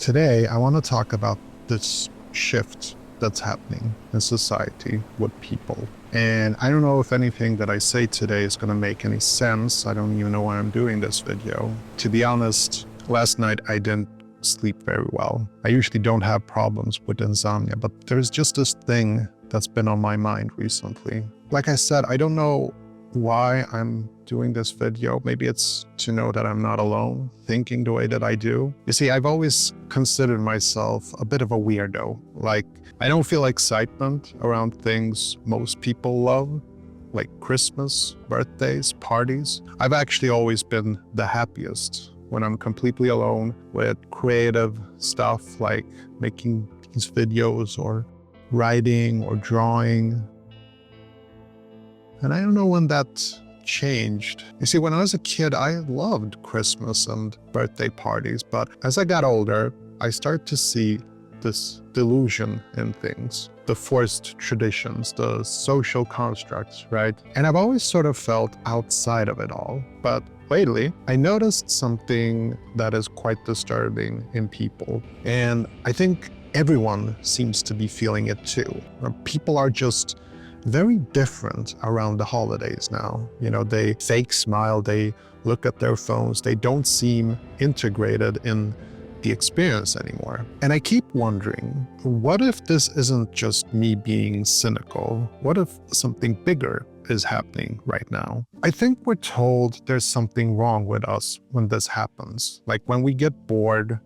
Today, I want to talk about this shift that's happening in society with people. And I don't know if anything that I say today is going to make any sense. I don't even know why I'm doing this video. To be honest, last night I didn't sleep very well. I usually don't have problems with insomnia, but there's just this thing that's been on my mind recently. Like I said, I don't know why I'm doing this video. Maybe it's to know that I'm not alone thinking the way that I do. You see, I've always considered myself a bit of a weirdo. Like, I don't feel excitement around things most people love, like Christmas, birthdays, parties. I've actually always been the happiest when I'm completely alone with creative stuff like making these videos or writing or drawing. And I don't know when that changed. You see, when I was a kid, I loved Christmas and birthday parties, but as I got older, I started to see this delusion in things, the forced traditions, the social constructs, right? And I've always sort of felt outside of it all. But lately, I noticed something that is quite disturbing in people. And I think everyone seems to be feeling it too. People are just very different around the holidays now. You know, they fake smile, they look at their phones, they don't seem integrated in the experience anymore. And I keep wondering, what if this isn't just me being cynical? What if something bigger is happening right now? I think we're told there's something wrong with us when this happens. Like when we get bored,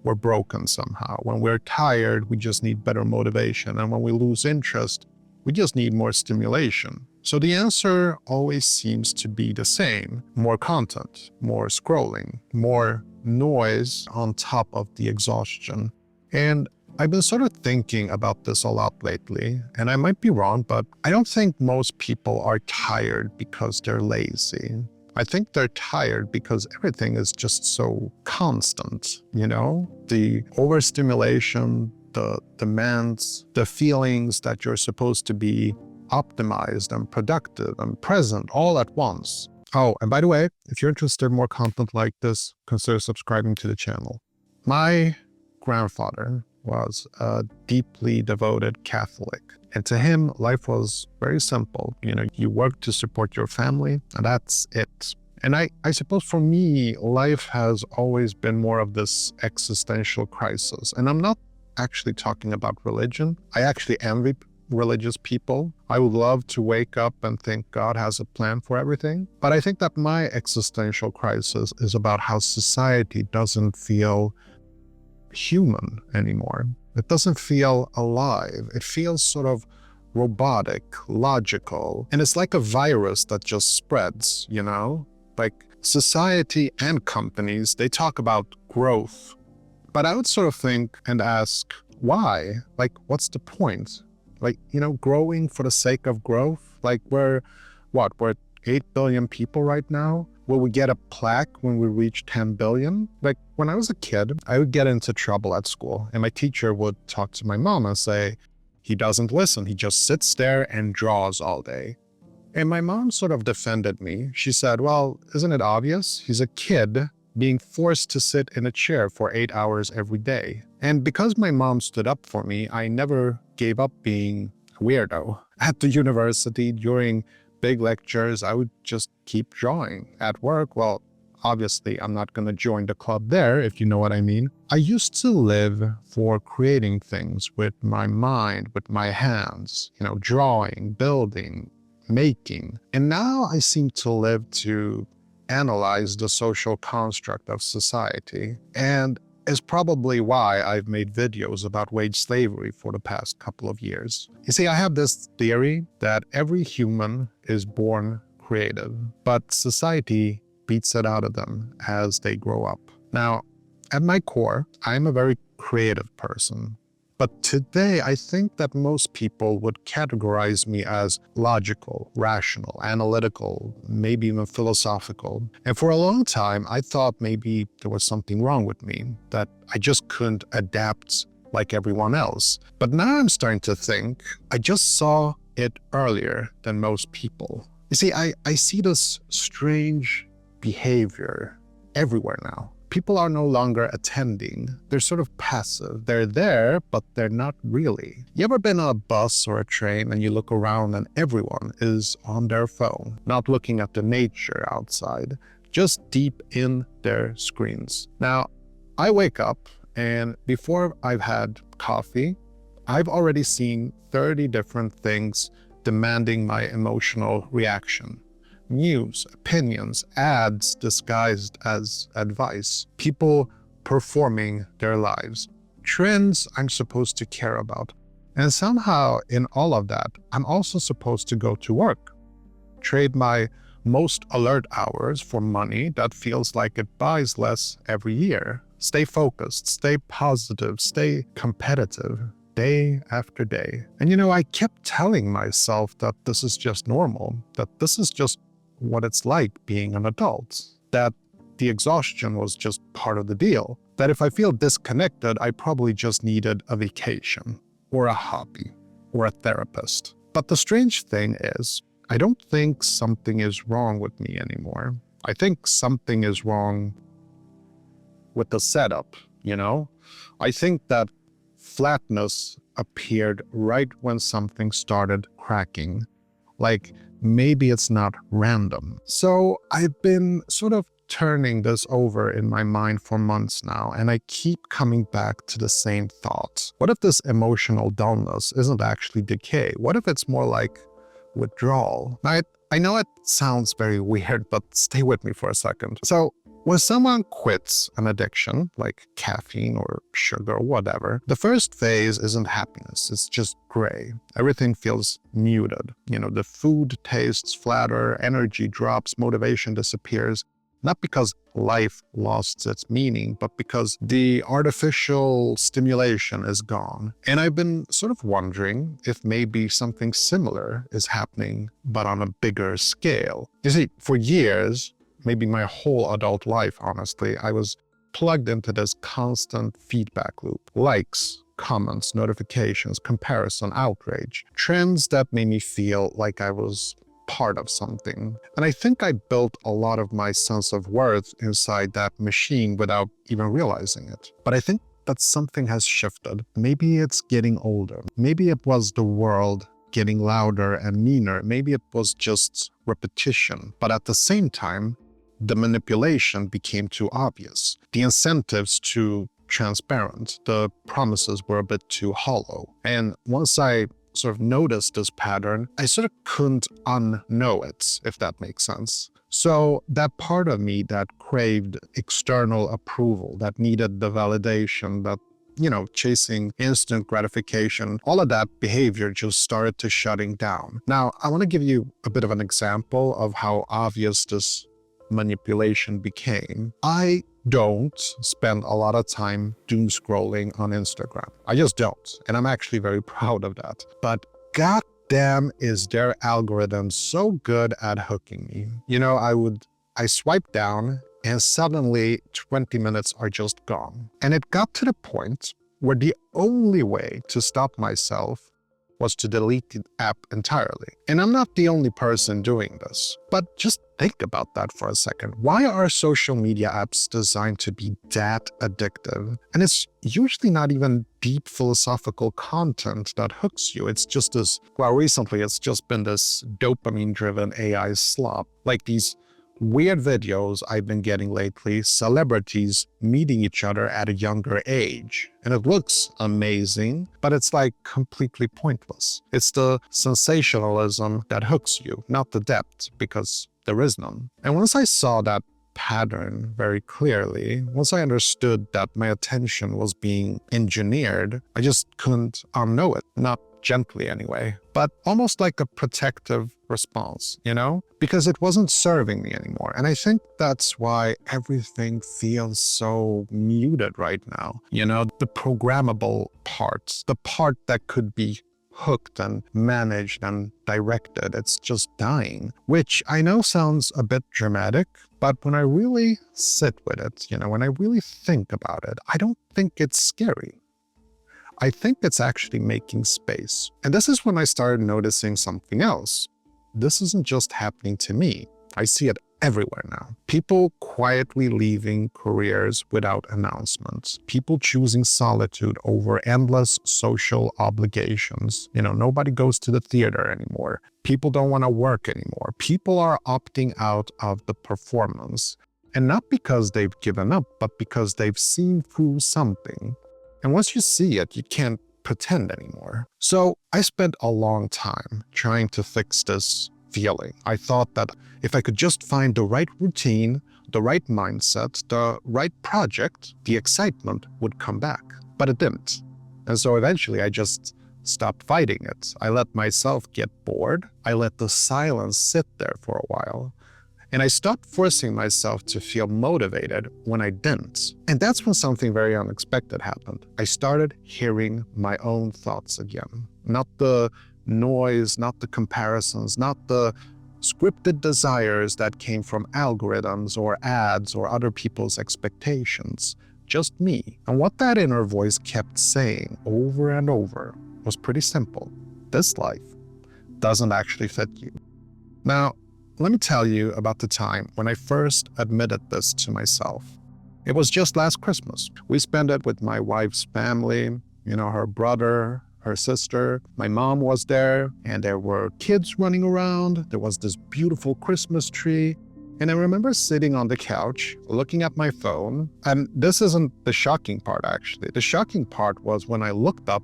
we're broken somehow. When we're tired, we just need better motivation. And when we lose interest, we just need more stimulation. So the answer always seems to be the same: more content, more scrolling, more noise on top of the exhaustion. And I've been sort of thinking about this a lot lately, and I might be wrong, but I don't think most people are tired because they're lazy. I think they're tired because everything is just so constant, you know? The overstimulation, the demands, the feelings that you're supposed to be optimized and productive and present all at once. Oh, and by the way, if you're interested in more content like this, consider subscribing to the channel. My grandfather was a deeply devoted Catholic, and to him, life was very simple. You know, you work to support your family, and that's it. And I suppose for me, life has always been more of this existential crisis. And I'm not actually talking about religion. I actually envy religious people. I would love to wake up and think God has a plan for everything. But I think that my existential crisis is about how society doesn't feel human anymore. It doesn't feel alive. It feels sort of robotic, logical. And it's like a virus that just spreads, you know? Like society and companies, they talk about growth. But I would sort of think and ask, why? Like, what's the point? Like, you know, growing for the sake of growth? Like, we're 8 billion people right now? Will we get a plaque when we reach 10 billion? Like, when I was a kid, I would get into trouble at school, and my teacher would talk to my mom and say, he doesn't listen, he just sits there and draws all day. And my mom sort of defended me. She said, well, isn't it obvious? He's a kid being forced to sit in a chair for 8 hours every day. And because my mom stood up for me, I never gave up being a weirdo. At the university, during big lectures, I would just keep drawing. At work, well, obviously I'm not gonna join the club there, if you know what I mean. I used to live for creating things with my mind, with my hands, you know, drawing, building, making. And now I seem to live to analyze the social construct of society. And is probably why I've made videos about wage slavery for the past couple of years. You see, I have this theory that every human is born creative, but society beats it out of them as they grow up. Now, at my core, I'm a very creative person. But today, I think that most people would categorize me as logical, rational, analytical, maybe even philosophical. And for a long time, I thought maybe there was something wrong with me, that I just couldn't adapt like everyone else. But now I'm starting to think I just saw it earlier than most people. You see, I see this strange behavior everywhere now. People are no longer attending. They're sort of passive. They're there, but they're not really. You ever been on a bus or a train and you look around and everyone is on their phone, not looking at the nature outside, just deep in their screens? Now, I wake up and before I've had coffee, I've already seen 30 different things demanding my emotional reaction. News, opinions, ads disguised as advice, people performing their lives, trends I'm supposed to care about. And somehow in all of that, I'm also supposed to go to work, trade my most alert hours for money that feels like it buys less every year, stay focused, stay positive, stay competitive, day after day. And I kept telling myself that this is just normal, that this is just what it's like being an adult, that the exhaustion was just part of the deal, that if I feel disconnected, I probably just needed a vacation or a hobby or a therapist. But the strange thing is, I don't think something is wrong with me anymore. I think something is wrong with the setup, I think that flatness appeared right when something started cracking. Like, maybe it's not random. So I've been sort of turning this over in my mind for months now, and I keep coming back to the same thoughts. What if this emotional dullness isn't actually decay? What if it's more like withdrawal? Now, I know it sounds very weird, but stay with me for a second. So when someone quits an addiction, like caffeine or sugar or whatever, the first phase isn't happiness, it's just gray. Everything feels muted. The food tastes flatter, energy drops, motivation disappears. Not because life lost its meaning, but because the artificial stimulation is gone. And I've been sort of wondering if maybe something similar is happening, but on a bigger scale. You see, for years, maybe my whole adult life, honestly, I was plugged into this constant feedback loop. Likes, comments, notifications, comparison, outrage. Trends that made me feel like I was part of something. And I think I built a lot of my sense of worth inside that machine without even realizing it. But I think that something has shifted. Maybe it's getting older. Maybe it was the world getting louder and meaner. Maybe it was just repetition. But at the same time, the manipulation became too obvious. The incentives too transparent. The promises were a bit too hollow. And once I sort of noticed this pattern, I sort of couldn't unknow it, if that makes sense. So that part of me that craved external approval, that needed the validation, that chasing instant gratification, all of that behavior just started to shutting down. Now, I want to give you a bit of an example of how obvious this manipulation became. I don't spend a lot of time doom scrolling on Instagram. I just don't. And I'm actually very proud of that. But goddamn is their algorithm so good at hooking me. I swipe down and suddenly 20 minutes are just gone. And it got to the point where the only way to stop myself was to delete the app entirely. And I'm not the only person doing this, but just think about that for a second. Why are social media apps designed to be that addictive? And it's usually not even deep philosophical content that hooks you. It's just recently it's just been this dopamine-driven AI slop, like these weird videos I've been getting lately, celebrities meeting each other at a younger age. And it looks amazing, but it's like completely pointless. It's the sensationalism that hooks you, not the depth, because there is none. And once I saw that pattern very clearly, once I understood that my attention was being engineered, I just couldn't unknow it. Not gently anyway, but almost like a protective response, because it wasn't serving me anymore. And I think that's why everything feels so muted right now. The programmable parts, the part that could be hooked and managed and directed, it's just dying, which I know sounds a bit dramatic, but when I really sit with it, when I really think about it, I don't think it's scary. I think it's actually making space. And this is when I started noticing something else. This isn't just happening to me. I see it everywhere now. People quietly leaving careers without announcements. People choosing solitude over endless social obligations. Nobody goes to the theater anymore. People don't want to work anymore. People are opting out of the performance. And not because they've given up, but because they've seen through something. And once you see it, you can't pretend anymore. So I spent a long time trying to fix this feeling. I thought that if I could just find the right routine, the right mindset, the right project, the excitement would come back. But it didn't. And so eventually I just stopped fighting it. I let myself get bored. I let the silence sit there for a while. And I stopped forcing myself to feel motivated when I didn't. And that's when something very unexpected happened. I started hearing my own thoughts again. Not the noise, not the comparisons, not the scripted desires that came from algorithms or ads or other people's expectations. Just me. And what that inner voice kept saying over and over was pretty simple. This life doesn't actually fit you. Now, let me tell you about the time when I first admitted this to myself. It was just last Christmas. We spent it with my wife's family, her brother, her sister. My mom was there, and there were kids running around. There was this beautiful Christmas tree. And I remember sitting on the couch, looking at my phone. And this isn't the shocking part, actually. The shocking part was when I looked up,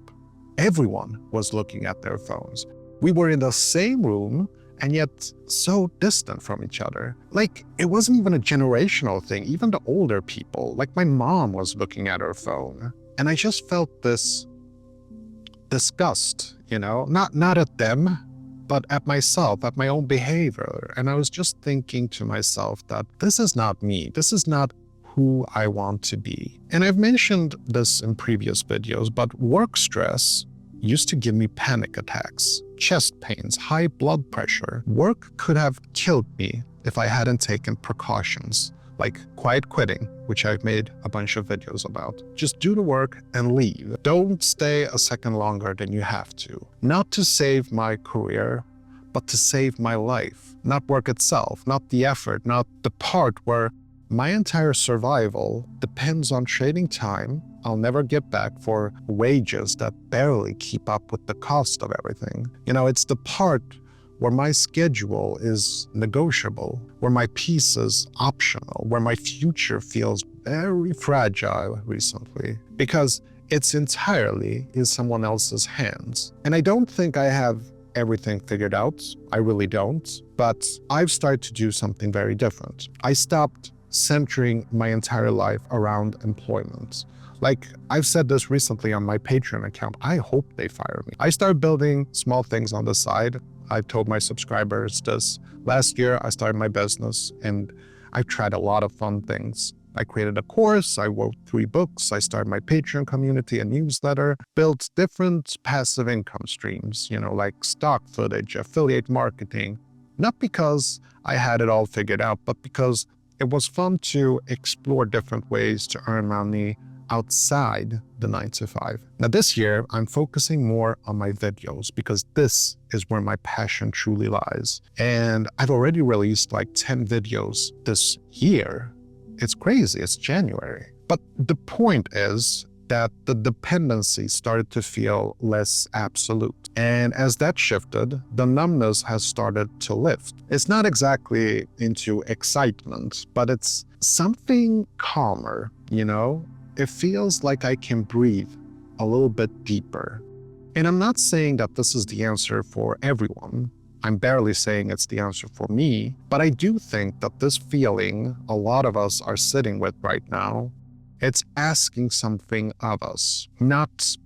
everyone was looking at their phones. We were in the same room, and yet so distant from each other. Like, it wasn't even a generational thing. Even the older people, like my mom was looking at her phone. And I just felt this disgust, not at them, but at myself, at my own behavior. And I was just thinking to myself that this is not me. This is not who I want to be. And I've mentioned this in previous videos, but work stress used to give me panic attacks, chest pains, high blood pressure. Work could have killed me if I hadn't taken precautions, like quiet quitting, which I've made a bunch of videos about. Just do the work and leave. Don't stay a second longer than you have to. Not to save my career, but to save my life. Not work itself, not the effort, not the part where my entire survival depends on trading time I'll never get back for wages that barely keep up with the cost of everything. It's the part where my schedule is negotiable, where my peace is optional, where my future feels very fragile recently, because it's entirely in someone else's hands. And I don't think I have everything figured out. I really don't. But I've started to do something very different. I stopped centering my entire life around employment. Like, I've said this recently on my Patreon account, I hope they fire me. I started building small things on the side. I've told my subscribers this. Last year, I started my business, and I've tried a lot of fun things. I created a course, I wrote 3 books, I started my Patreon community, a newsletter, built different passive income streams, like stock footage, affiliate marketing. Not because I had it all figured out, but because it was fun to explore different ways to earn money outside the 9-to-5. Now this year, I'm focusing more on my videos because this is where my passion truly lies. And I've already released like 10 videos this year. It's crazy, it's January. But the point is that the dependency started to feel less absolute. And as that shifted, the numbness has started to lift. It's not exactly into excitement, but it's something calmer, It feels like I can breathe a little bit deeper. And I'm not saying that this is the answer for everyone. I'm barely saying it's the answer for me, but I do think that this feeling a lot of us are sitting with right now, it's asking something of us, not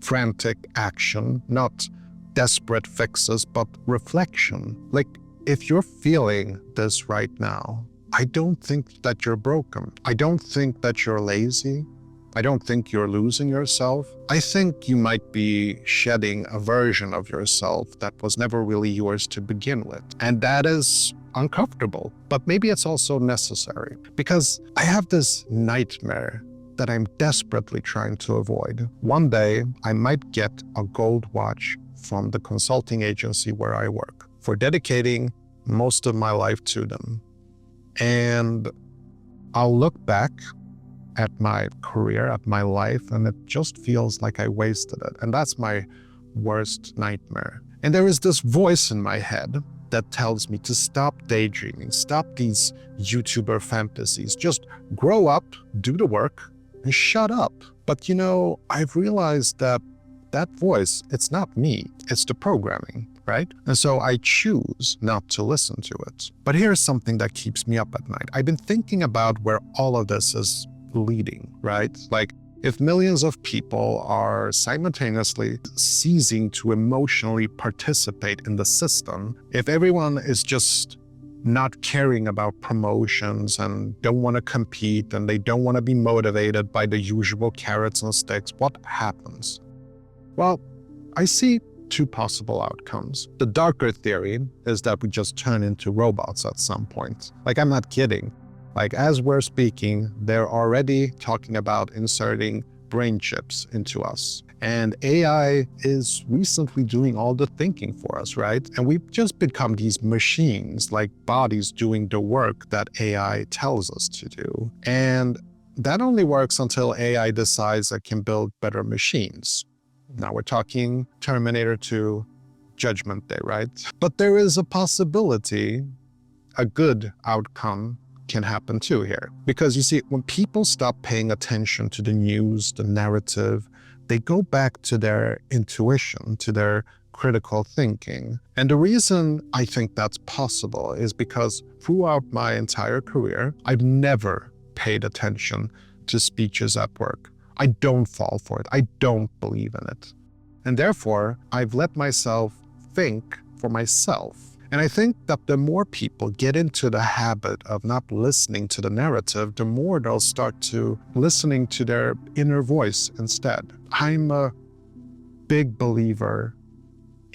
frantic action, not desperate fixes, but reflection. Like, if you're feeling this right now, I don't think that you're broken. I don't think that you're lazy. I don't think you're losing yourself. I think you might be shedding a version of yourself that was never really yours to begin with. And that is uncomfortable, but maybe it's also necessary, because I have this nightmare that I'm desperately trying to avoid. One day, I might get a gold watch from the consulting agency where I work for dedicating most of my life to them. And I'll look back at my career, at my life, and it just feels like I wasted it. And that's my worst nightmare. And there is this voice in my head that tells me to stop daydreaming, stop these YouTuber fantasies, just grow up, do the work, and shut up. But I've realized that that voice, it's not me, it's the programming, right? And so I choose not to listen to it. But here's something that keeps me up at night. I've been thinking about where all of this is leading, right? Like, if millions of people are simultaneously ceasing to emotionally participate in the system, if everyone is just not caring about promotions and don't want to compete and they don't want to be motivated by the usual carrots and sticks, what happens? Well, I see two possible outcomes. The darker theory is that we just turn into robots at some point. Like, I'm not kidding. Like, as we're speaking, they're already talking about inserting brain chips into us. And AI is recently doing all the thinking for us, right? And we've just become these machines, like bodies doing the work that AI tells us to do. And that only works until AI decides it can build better machines. Now we're talking Terminator 2, Judgment Day, right? But there is a possibility a good outcome can happen too here. Because you see, when people stop paying attention to the news, the narrative, they go back to their intuition, to their critical thinking. And the reason I think that's possible is because throughout my entire career, I've never paid attention to speeches at work. I don't fall for it. I don't believe in it. And therefore, I've let myself think for myself. And I think that the more people get into the habit of not listening to the narrative, the more they'll start to listening to their inner voice instead. I'm a big believer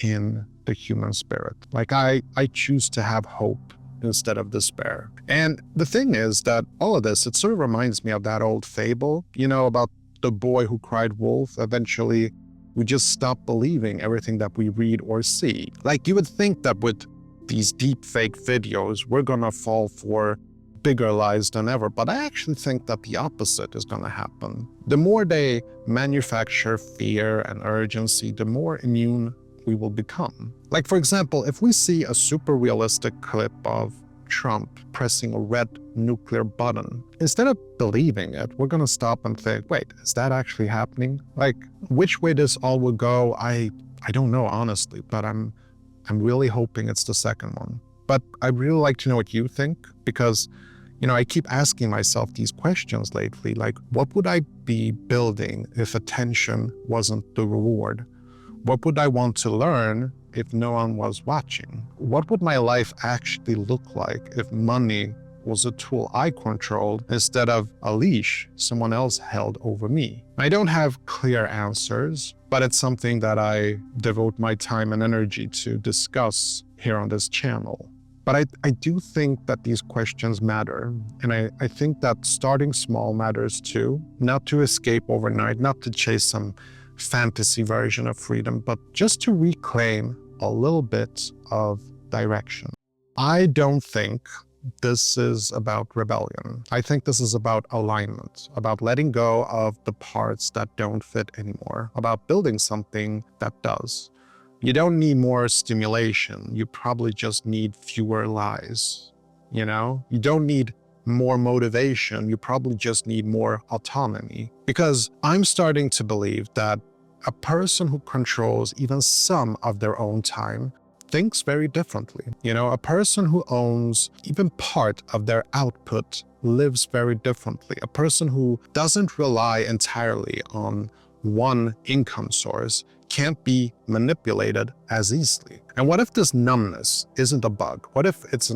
in the human spirit. Like, I choose to have hope instead of despair. And the thing is that all of this, it sort of reminds me of that old fable, about the boy who cried wolf. Eventually, we just stop believing everything that we read or see. Like, you would think that with these deep fake videos, we're gonna fall for bigger lies than ever, but I actually think that the opposite is gonna happen. The more they manufacture fear and urgency, the more immune we will become. Like, for example, if we see a super realistic clip of Trump pressing a red nuclear button, instead of believing it, we're gonna stop and think, wait, is that actually happening? Like, which way this all will go, I don't know, honestly, but I'm really hoping it's the second one. But I'd really like to know what you think, because, I keep asking myself these questions lately, like, what would I be building if attention wasn't the reward? What would I want to learn if no one was watching? What would my life actually look like if money was a tool I controlled instead of a leash someone else held over me? I don't have clear answers, but it's something that I devote my time and energy to discuss here on this channel. But I do think that these questions matter. And I think that starting small matters too, not to escape overnight, not to chase some fantasy version of freedom, but just to reclaim a little bit of direction. I don't think this is about rebellion. I think this is about alignment, about letting go of the parts that don't fit anymore, about building something that does. You don't need more stimulation. You probably just need fewer lies. You don't need more motivation. You probably just need more autonomy. Because I'm starting to believe that a person who controls even some of their own time thinks very differently. A person who owns even part of their output lives very differently. A person who doesn't rely entirely on one income source can't be manipulated as easily. And what if this numbness isn't a bug? What if it's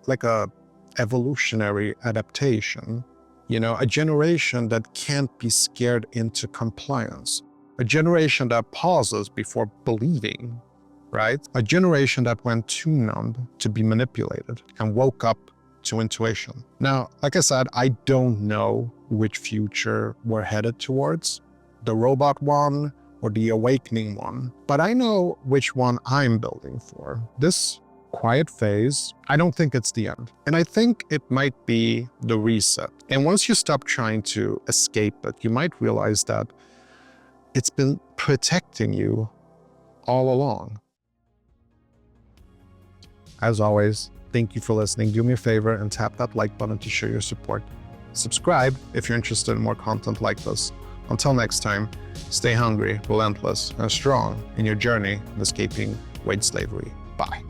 like a evolutionary adaptation? A generation that can't be scared into compliance. A generation that pauses before believing, right? A generation that went too numb to be manipulated and woke up to intuition. Now, like I said, I don't know which future we're headed towards, the robot one or the awakening one, but I know which one I'm building for. This quiet phase. I don't think it's the end. And I think it might be the reset. And once you stop trying to escape it, you might realize that it's been protecting you all along. As always, thank you for listening. Do me a favor and tap that like button to show your support. Subscribe if you're interested in more content like this. Until next time, stay hungry, relentless, and strong in your journey in escaping wage slavery. Bye.